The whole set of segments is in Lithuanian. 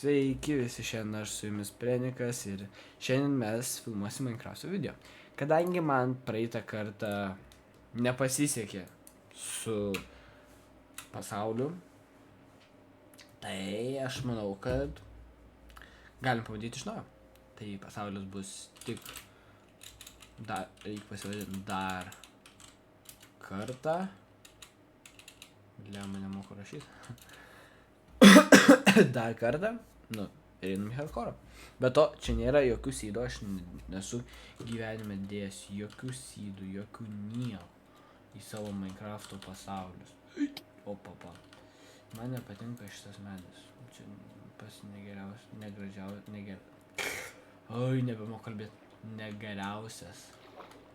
Sveiki visi, šiandien aš su jumis Prenikas ir šiandien mes filmuosim Minecraft video. Kadangi man praeitą kartą nepasisekė su pasauliu, tai aš manau, kad galim pabandyti iš naujo. Tai pasaulis bus tik, reikia pasivadinti dar kartą. Lemą nemoku rašyti. Dar kartą, ir einam į hardcore. Bet to, čia nėra jokių sydų, aš nesu gyvenime dėjęs jokių sydų, jokių nieko į savo Minecrafto pasaulius. O papa, man nepatinka šitas medis. Čia pas nebemoku kalbėti. Negeriausias,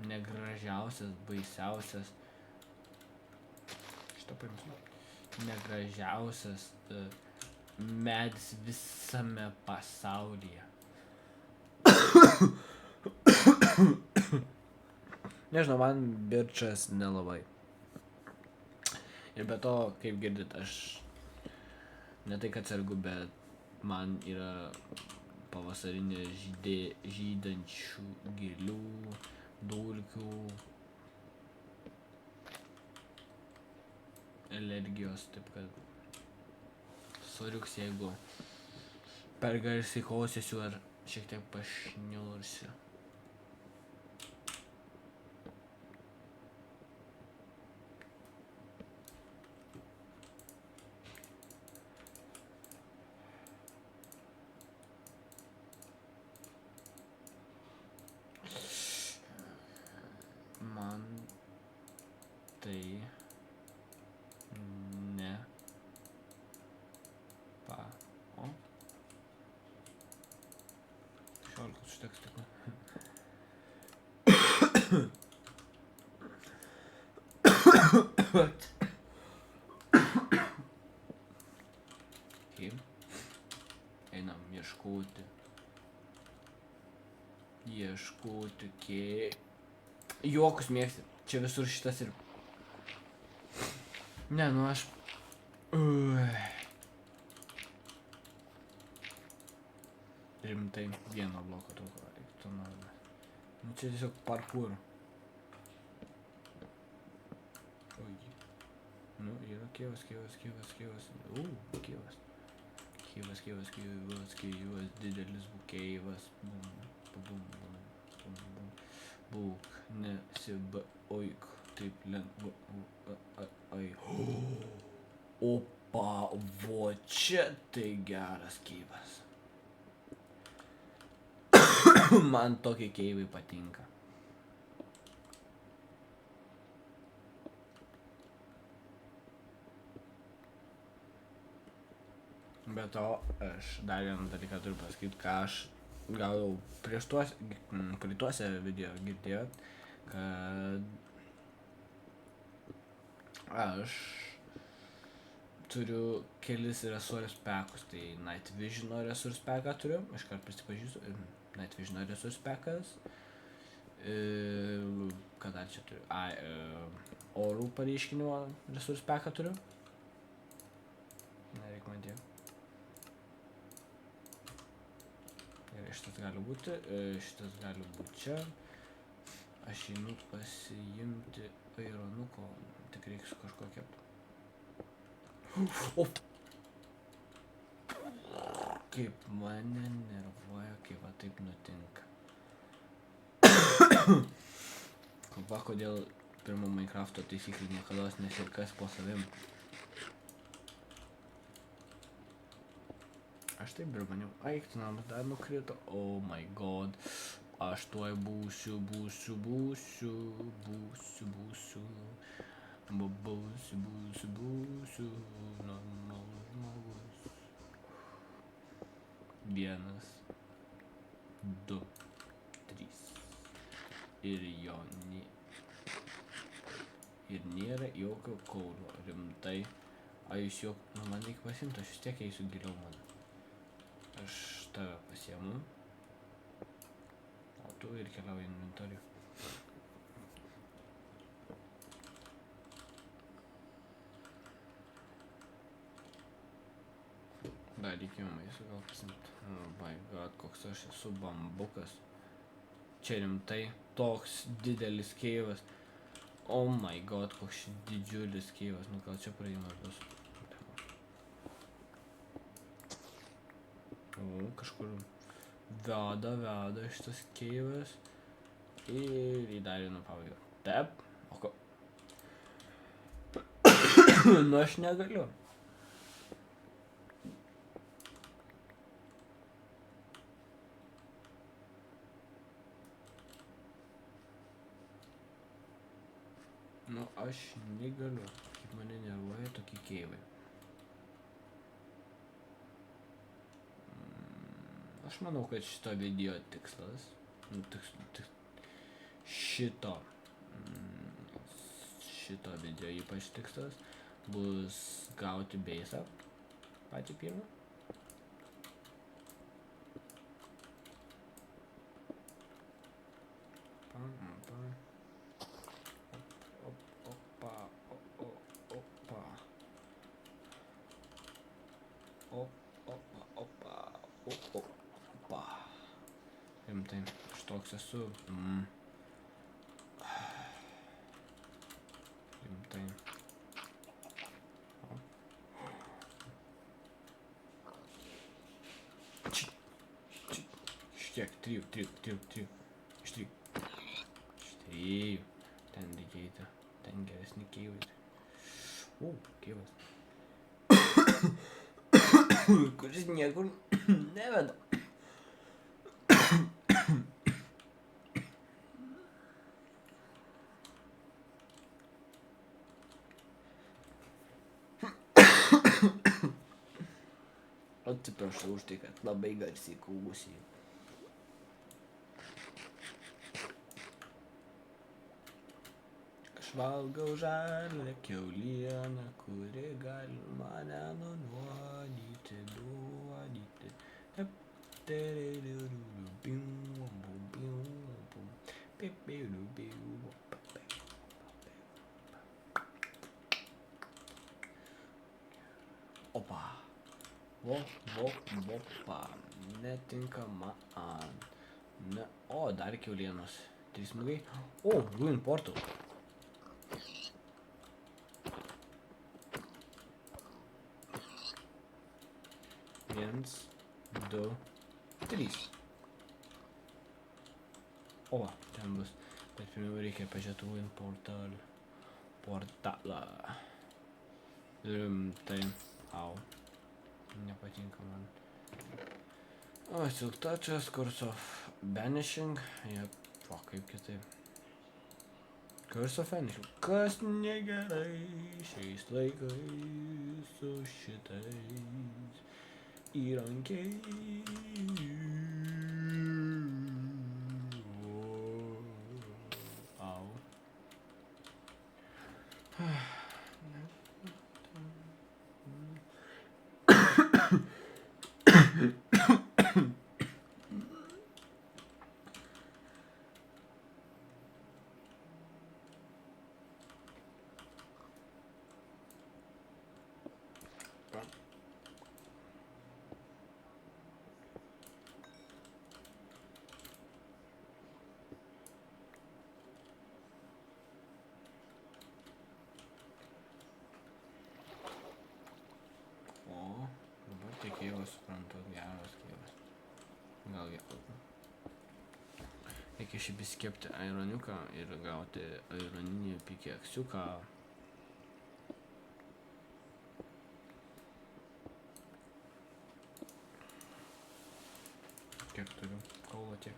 negražiausias, baisiausias. Šitą paimsiu. Negražiausias medis visame pasaulyje. Nežinau, man birčas nelabai. Ir be to, kaip girdit, aš ne tai kad sergu, bet man yra pavasarinė žydančių gėlių, dulkių alergijos, taip kad suriuks, jeigu per garsiai kosėsiu ar šiek tiek pašniursiu. Man tai užteks tik. Einam ieškoti. Juokus mėgsti. Čia visur šitas ir... Ne, aš... Rimtai, vieno bloko trūko, reiktų norime. Čia tiesiog parkour. Yra kievas. Kievas, didelis bukeivas. Būk, nesibaoik, taip lengva. Opa, vo čia tai geras kievas. Man tokie keivai patinka. Be to, aš dar vieną dalyką turiu pasakyti, ką aš gal jau praeituose video girdėjot, kad aš turiu kelis resource packus, tai Night Vision resource packą turiu, iškart prisipažįstu, Night Vision resource packas, ką dar čia turiu, orų pareiškinimo resource packą turiu, nereik man tiek. Ir šitas gali būti, šitas gali būti čia. Aš einu pasiimti aironuko, tik reiks kažko kepti. Kaip mane nervuoja, kai va taip nutinka. Va kodėl pirmo Minecrafto taisyklį niekados nesirkas po savim. Aš taip ir maniau, namas dar nukrito, oh my god, aš tuoj būsiu, normalus žmogus. 1, 2, 3 ir jo ir nėra jokio kaulo, rimtai, jūs jau, man reikia pasimti, aš vis tiek eisiu giliau man. Aš tave pasiemu, o tu ir keliauji į inventorių. Ką reikėjo maisto gal pasimt? Oh my god, koks aš esu bambukas. Čia rimtai toks didelis keivas. Oh my god, koks didžiulis keivas. Nu gal čia praėjimas bus. O, kažkur veda šitas keivas. Ir įdarinu pabaigą. Taip. O ko? Nu aš negaliu. Nu aš negaliu. Kaip mane nervuoja tokie keivai. Aš manau, kad šito video tikslas, šito video ypač tikslas bus gauti beisą patį pirmą. Rimtai, aš toks esu. Rimtai. Šitiek, trijų. Iš trijų. Ten reikia eiti. Ten geresni keivai. O, keivas. Kuris niekur neveda. Atsiprašau už tai, kad labai garsiai kūgusiai. Aš valgau žalią kiaulieną, kuri gali mane nunuodyti, duodyti. Opa. Vopa. Netinka man. Ne. O, dar kiaulienos. 3 smagai. O, Ruin Portal. Viens, 2, 3. O, ten bus. Bet pirmiau reikia pažiūrėti Ruin Portalą. Tai, au. Nepatinka man. O, Silk Touches, Curse of Banishing. Jep, o kaip kitaip. Curse of Banishing. Kas negerai šiais laikais su šitais įrankiais. Au. Keivas, suprantu, geras keivas. Gal geras. Reikia šiaip įskepti aironiuką ir gauti aironinį pikeksiuką. Kiek turiu? Kaulo tiek.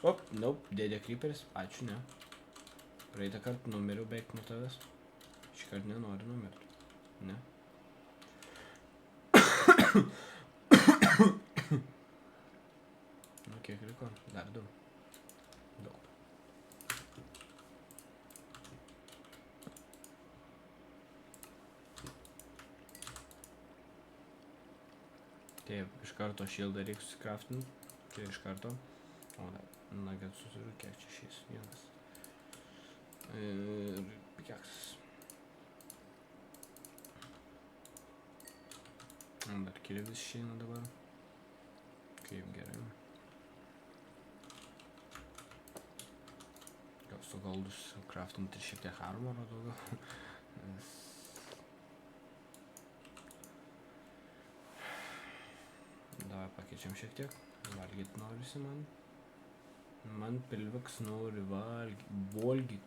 Op, nope, dėdė Creeperis, ačiū, ne. Praeitą kartą numeriu beveik nuo tavęs. Šį kartą nenoriu numirti. Ne. Nu, kiek reikia? liko, dar 2. Daug. Taip, iš karto šildą reikia susikraftinti. Tai iš karto. O, nuggetsų turiu, kiek čia šis? 1. Ir pikeksas. Dar kirvis išeina dabar. Kaip gerai. Gal sugaldus kraftinti šiek tiek armoro daugiau. Nes... Davai pakeičiam šiek tiek. Valgyt norisi man. Man pilviks nori valgyt.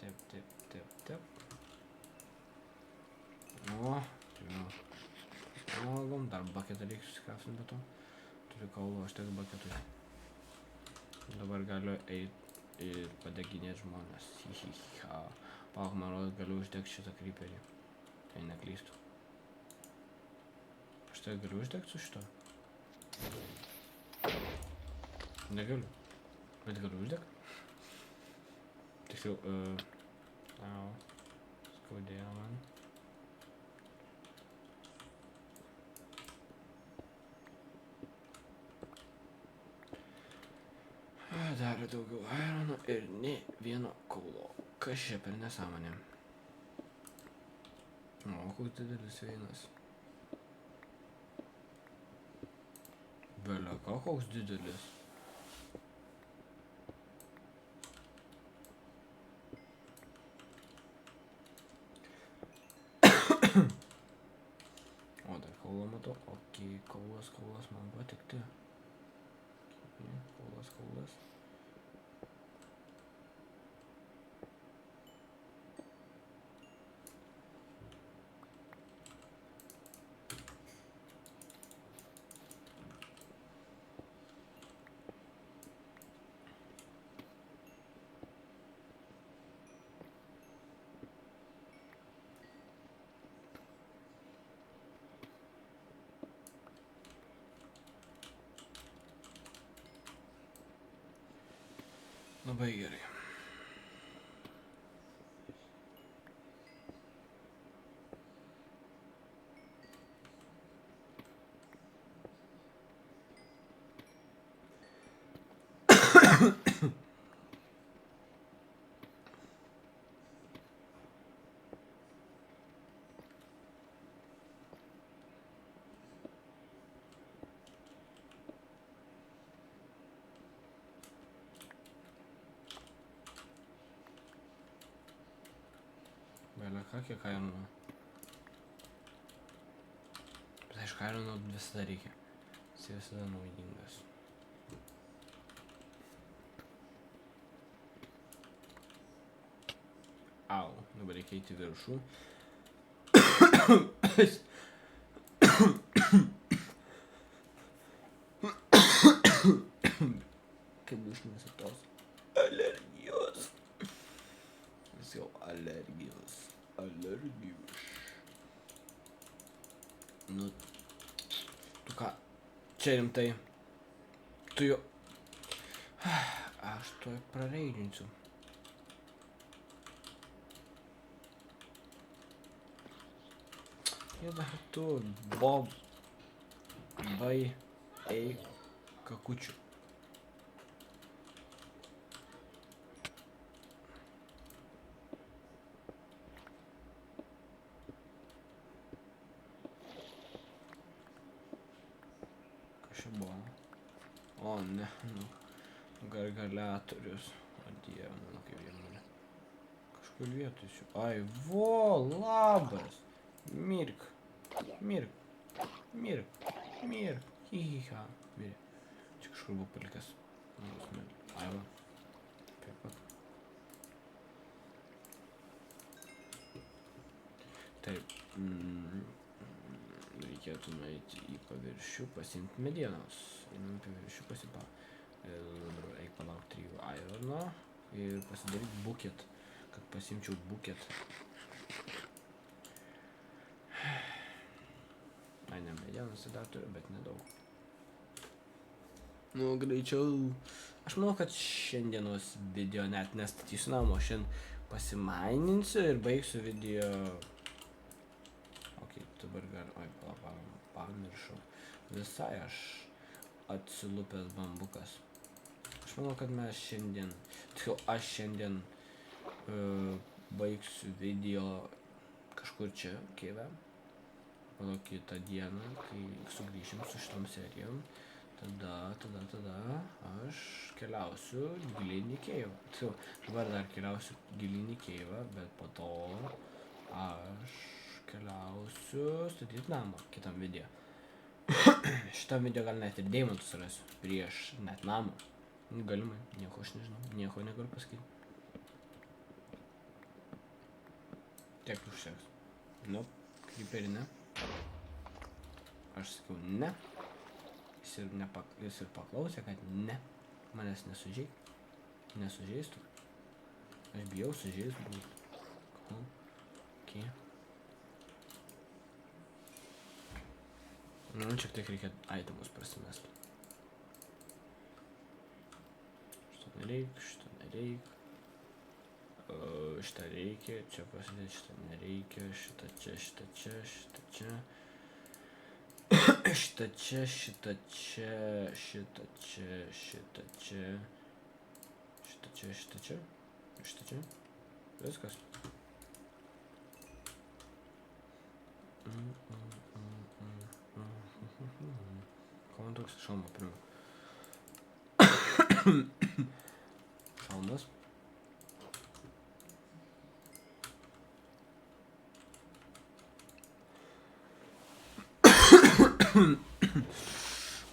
Taip. O, valgom, dar baketą reikia susikraftinti be to. Turiu kaulo, aš tiek baketui. Dabar galiu eiti ir padeginėti žmonės. Palauk, man rodos, galiu uždegti šitą kryperį. Tai neklystu. Aš tai galiu uždegti su šito? Negaliu. Bet galiu uždegti? Tiksliau, skaudėjo man. Dar daugiau irono ir ne vieno kaulo. Kas čia per nesąmonė? O, koks didelis veinas. Beleka, koks didelis. O, dar kaulo matau. Okei, kaulas man patikti. Kaulas. Labai gerai. Beleka, kiek irono. Bet aišku, irono visada reikia. Jis visada naudingas. Au, dabar reikia eiti viršų. Kaip dušinės tos alergijos. Vis jau alergijos. Nu, tu ką, čia rimtai. Tu jau... Aš to prareidinsiu. Ir dar tu, Bob, eik kakučių. Kas čia buvo? O, ne, nu, gargaliatorius. O dieve, mano kaip jie mane. Kažkur vietoj šių. Ai, vo, labas. Mirk. Hihiha. Mirė. Čia kažkur buvo palikęs. Ai, va. Kaip pat. Taip. Reikėtų nueiti į paviršių, pasimti medienos. Einam į paviršių, eik palauk 3 irono ir pasidaryti buket, kad pasimčiau buket. Ai, ne medienos dar turiu, bet nedaug. Nu, greičiau. Aš manau, kad šiandienos video net nestatysiu namo. Šiandien pasimaininsiu ir baigsiu video. Ok, dabar oi, pamiršau. Visai aš atsilupęs bambukas. Aš manau, kad mes šiandien, aš šiandien baigsiu video kažkur čia, Kijeve. O kitą dieną, kai sugrįšim su šitom serijom, tada aš keliausiu gilyn į Kijevą. Dabar dar keliausiu gilyn į Kijevą, bet po to aš keliausiu statyti namą kitam video. Šitam video gal net ir deimantus rasiu prieš net namą. Galimai, nieko aš nežinau, nieko negaliu pasakyti. Tiek užseks. Nu, kaip ir ne. Aš sakiau ne. Jis ir paklausė, kad ne. Manęs nesužeistų. Aš bijau sužeist būt. Ok. Nu, šiek tiek reikia itemus prasimest. Šitą nereik. Šitą reikia, čia pasidėti, šitą nereikia, šitą čia. Šitą čia. Viskas. Ko man toks šalmo pirmiau? Šalmas.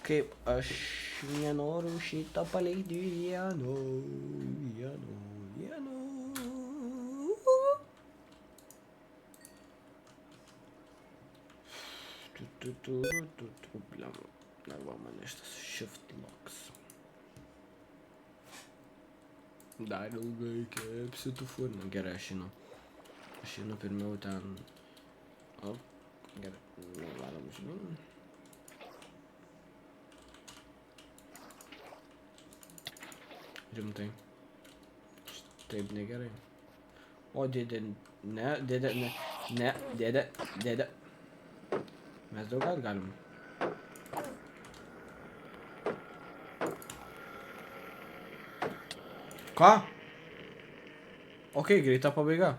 Kaip aš nenoriu šitą paleidį vienu. Arba man šitas shift locks. Dar ilgai kepsi tu furną. Gerai, aš einu pirmiau ten. O, gerai, varom žinau. Rimtai. Taip negerai. O dėdė, ne, dėdė. Mes draugaut galim. Ką? Ok, greita pabaiga.